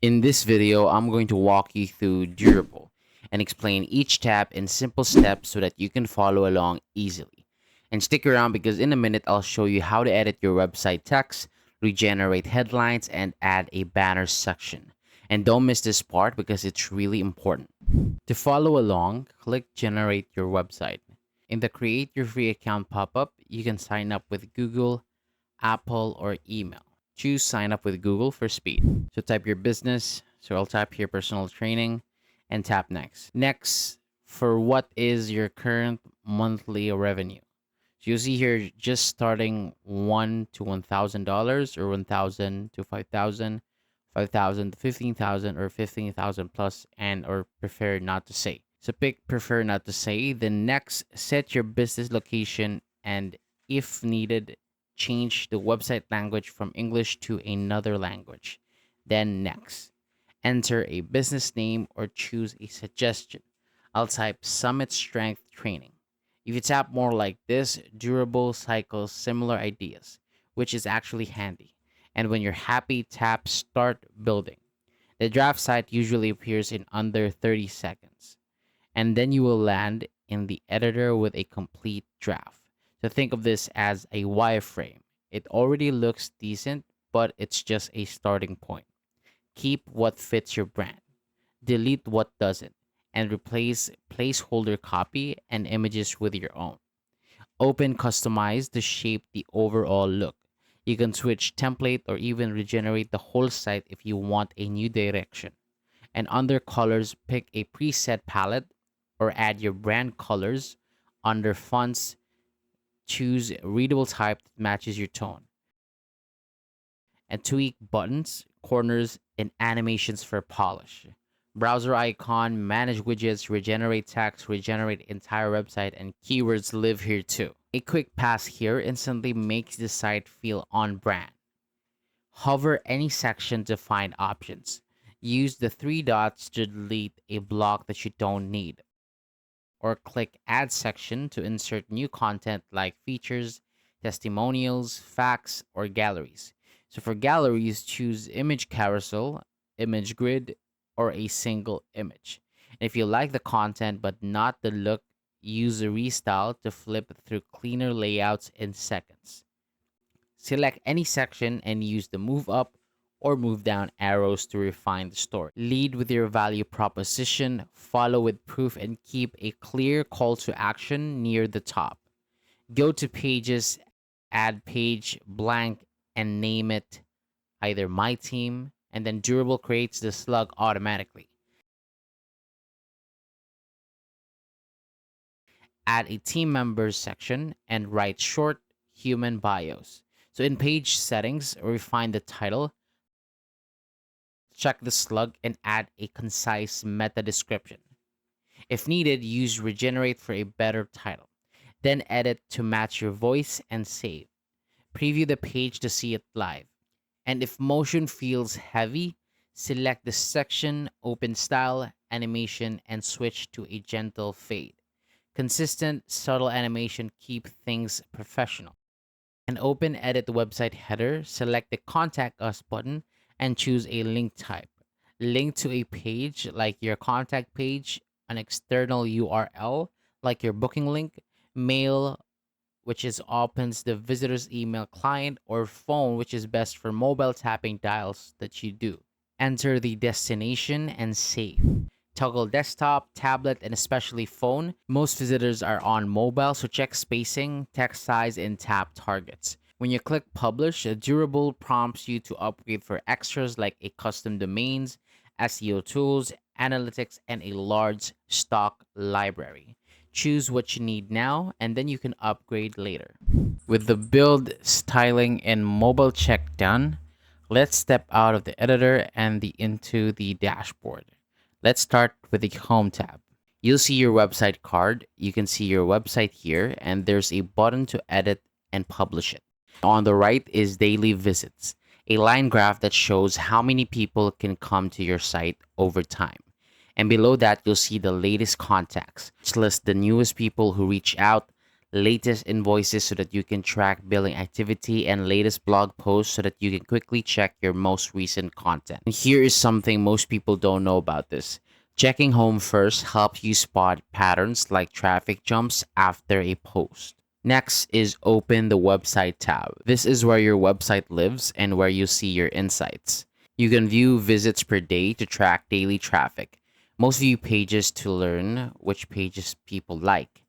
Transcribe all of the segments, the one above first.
In this video, I'm going to walk you through Durable and explain each tab in simple steps so that you can follow along easily. And stick around because in a minute, I'll show you how to edit your website text, regenerate headlines, and add a banner section. And don't miss this part because it's really important. To follow along, click Generate Your Website. In the Create Your Free Account pop-up, you can sign up with Google, Apple, or email. Choose sign up with Google for speed. So type your business. So I'll type here personal training and tap next. Next, for what is your current monthly revenue? So you see here just starting $1 to $1,000 or 1,000 to 5,000, 5,000 to 15,000 or 15,000 plus and or prefer not to say. So pick prefer not to say. Then next, set your business location and if needed, change the website language from English to another language. Then next, enter a business name or choose a suggestion. I'll type Summit Strength Training. If you tap more like this, Durable cycles similar ideas, which is actually handy. And when you're happy, tap Start Building. The draft site usually appears in under 30 seconds. And then you will land in the editor with a complete draft. So think of this as a wireframe. It already looks decent, but it's just a starting point. Keep what fits your brand, delete what doesn't, and replace placeholder copy and images with your own. Open Customize to shape the overall look. You can switch template or even regenerate the whole site if you want a new direction. And under colors, pick a preset palette or add your brand colors. Under fonts, choose readable type that matches your tone. And tweak buttons, corners, and animations for polish. Browser icon, manage widgets, regenerate text, regenerate entire website, and keywords live here too. A quick pass here instantly makes the site feel on brand. Hover any section to find options. Use the three dots to delete a block that you don't need. Or click Add Section to insert new content like features, testimonials, facts, or galleries. So for galleries, choose Image Carousel, Image Grid, or a single image. And if you like the content but not the look, use a restyle to flip through cleaner layouts in seconds. Select any section and use the move up or move down arrows to refine the story. Lead with your value proposition, follow with proof, and keep a clear call to action near the top. Go to pages, add page blank, and name it either My Team, and then Durable creates the slug automatically. Add a team members section and write short human bios. So in page settings, refine the title, check the slug, and add a concise meta description. If needed, use regenerate for a better title. Then edit to match your voice and save. Preview the page to see it live. And if motion feels heavy, select the section, open style, animation, and switch to a gentle fade. Consistent, subtle animation keep things professional. And open edit website header, select the contact us button, and choose a link type. Link to a page like your contact page, an external URL like your booking link, mail, which is opens the visitor's email client, or phone, which is best for mobile tapping dials that you do. Enter the destination and save. Toggle desktop, tablet, and especially phone. Most visitors are on mobile, so check spacing, text size, and tap targets. When you click publish, Durable prompts you to upgrade for extras like a custom domains, SEO tools, analytics, and a large stock library. Choose what you need now, and then you can upgrade later. With the build, styling, and mobile check done, let's step out of the editor and into the dashboard. Let's start with the Home tab. You'll see your website card. You can see your website here, and there's a button to edit and publish it. On the right is Daily Visits, a line graph that shows how many people can come to your site over time. And below that, you'll see the latest contacts, which lists the newest people who reach out, latest invoices so that you can track billing activity, and latest blog posts so that you can quickly check your most recent content. And here is something most people don't know about this. Checking home first helps you spot patterns like traffic jumps after a post. Next is open the website tab. This is where your website lives and where you see your insights. You can view visits per day to track daily traffic. Most view pages to learn which pages people like.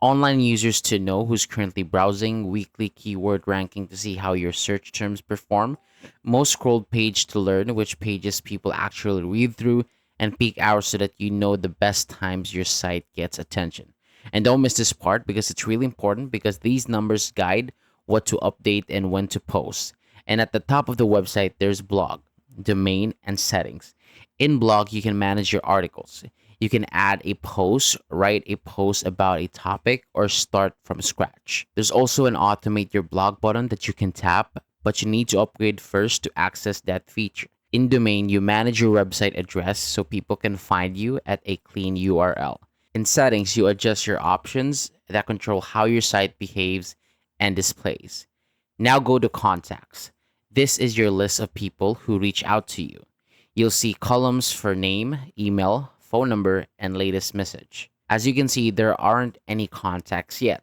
Online users to know who's currently browsing, weekly keyword ranking to see how your search terms perform, most scrolled page to learn which pages people actually read through, and peak hours so that you know the best times your site gets attention. And don't miss this part because it's really important because these numbers guide what to update and when to post. And at the top of the website, there's blog, domain, and settings. In blog, you can manage your articles. You can add a post, write a post about a topic, or start from scratch. There's also an automate your blog button that you can tap, but you need to upgrade first to access that feature. In domain, you manage your website address so people can find you at a clean URL. In settings, you adjust your options that control how your site behaves and displays. Now go to contacts. This is your list of people who reach out to you. You'll see columns for name, email, phone number, and latest message. As you can see, there aren't any contacts yet.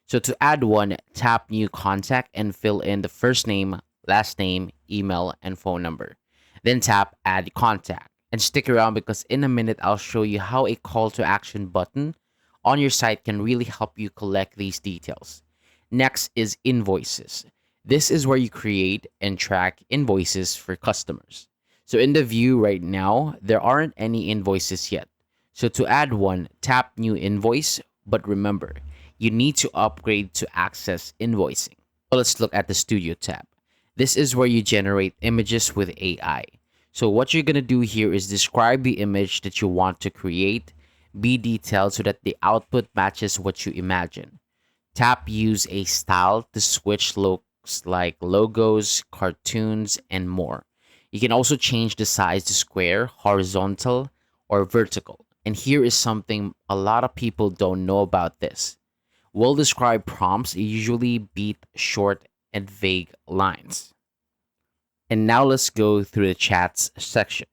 So to add one, tap New Contact and fill in the first name, last name, email, and phone number. Then tap Add Contact. And stick around because in a minute, I'll show you how a call to action button on your site can really help you collect these details. Next is invoices. This is where you create and track invoices for customers. So in the view right now, there aren't any invoices yet. So to add one, tap New Invoice, but remember, you need to upgrade to access invoicing. So let's look at the Studio tab. This is where you generate images with AI. So what you're going to do here is describe the image that you want to create, be detailed so that the output matches what you imagine. Tap Use a Style to switch looks like logos, cartoons, and more. You can also change the size to square, horizontal, or vertical. And here is something a lot of people don't know about this. Well-described prompts usually beat short and vague lines. And now let's go through the chats section.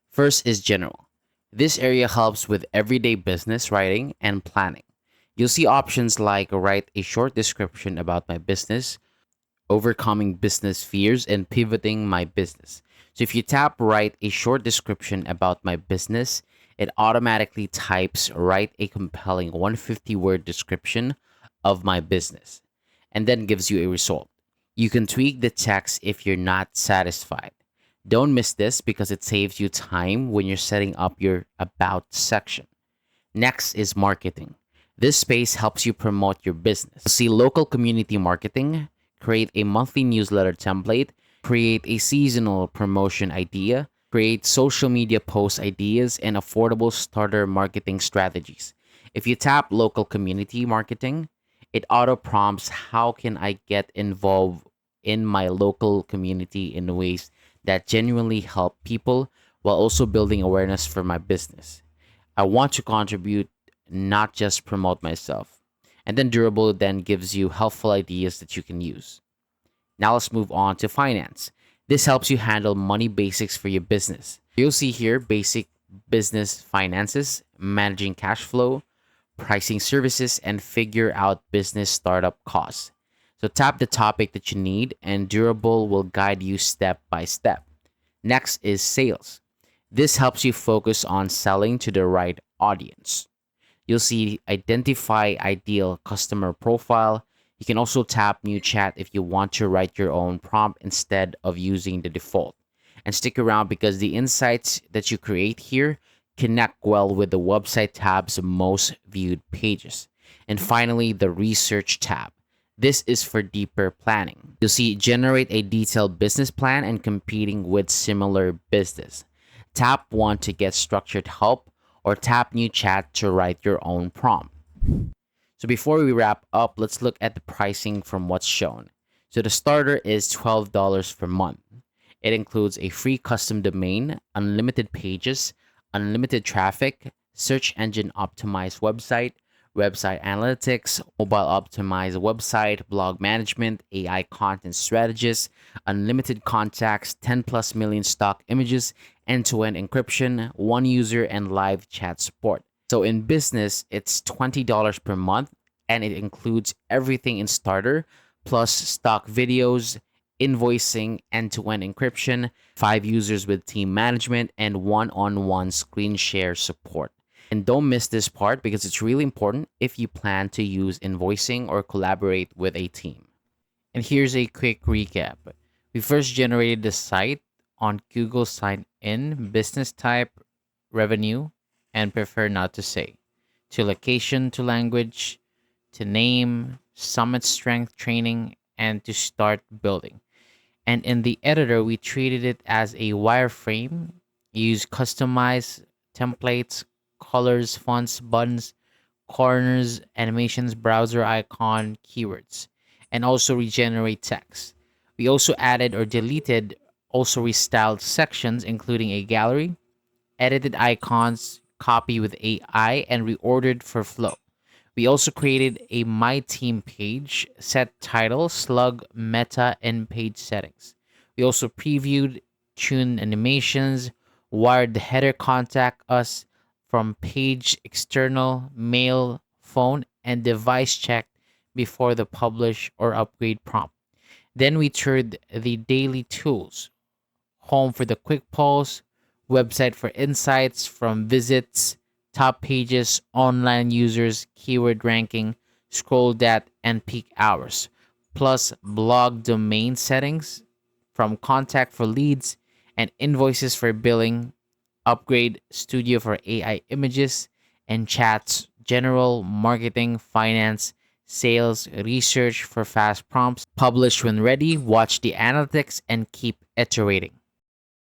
First is general. This area helps with everyday business writing and planning. You'll see options like write a short description about my business, overcoming business fears, and pivoting my business. So if you tap write a short description about my business, it automatically types write a compelling 150-word description of my business and then gives you a result. You can tweak the text if you're not satisfied. Don't miss this because it saves you time when you're setting up your About section. Next is marketing. This space helps you promote your business. See local community marketing, create a monthly newsletter template, create a seasonal promotion idea, create social media post ideas, and affordable starter marketing strategies. If you tap local community marketing, it auto prompts how can I get involved in my local community in ways that genuinely help people while also building awareness for my business. I want to contribute, not just promote myself. And then Durable then gives you helpful ideas that you can use. Now let's move on to finance. This helps you handle money basics for your business. You'll see here basic business finances, managing cash flow, pricing services, and figure out business startup costs. So tap the topic that you need and Durable will guide you step by step. Next is sales. This helps you focus on selling to the right audience. You'll see identify ideal customer profile. You can also tap new chat if you want to write your own prompt instead of using the default. And stick around because the insights that you create here connect well with the website tab's most viewed pages. And finally, the research tab. This is for deeper planning. You'll see generate a detailed business plan and competing with similar business. Tap 1 to get structured help or tap new chat to write your own prompt. So before we wrap up, let's look at the pricing from what's shown. So the starter is $12 per month. It includes a free custom domain, unlimited pages, unlimited traffic, search engine optimized website, website analytics, mobile optimized website, blog management, AI content strategist, unlimited contacts, 10 plus million stock images, end to end encryption, one user, and live chat support. So in business, it's $20 per month and it includes everything in starter plus stock videos, invoicing, end to end encryption, 5 users with team management, and one on one screen share support. And don't miss this part because it's really important if you plan to use invoicing or collaborate with a team. And here's a quick recap. We first generated the site on Google Sign In, business type, revenue, and prefer not to say, to location, to language, to name, summit strength training, and to start building. And in the editor, we treated it as a wireframe, use customized templates, colors, fonts, buttons, corners, animations, browser icon, keywords, and also regenerate text. We also added or deleted, also restyled sections, including a gallery, edited icons, copy with AI, and reordered for flow. We also created a My Team page, set title, slug, meta, and page settings. We also previewed, tuned animations, wired the header contact us from page external, mail, phone, and device checked before the publish or upgrade prompt. Then we turned the daily tools, home for the quick pulse, website for insights from visits, top pages, online users, keyword ranking, scroll depth, and peak hours, plus blog domain settings from contact for leads and invoices for billing, upgrade studio for AI images and chats, general marketing, finance, sales, research for fast prompts, publish when ready, watch the analytics, and keep iterating.